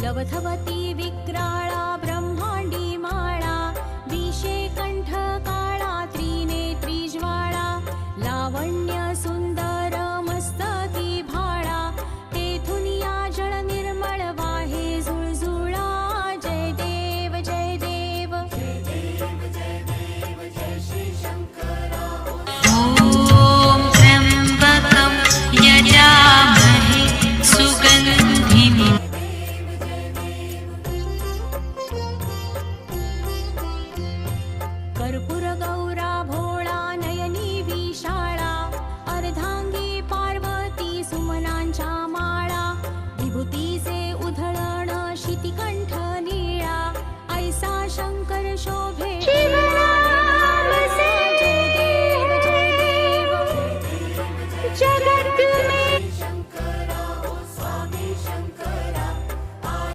लवथवती विक्राळा ब्रह्मांडी माळा, विषे कंठ काळा त्रिनेत्री ज्वाळा, लावण्य सुंदर मस्तकी भाळा, तेथून या जळ निर्मळ वाहे झुळझुळा. जय देव जय देव जय देव जय देव जय श्री शंकरा. ॐ त्र्यम्बकं यजामहे सुगन्धिं कर्पूर गौरा भोळा नयनी विशाळा, अर्धांगी पार्वती सुमनांच्या माळा, विभूतीचे उधळण शितिका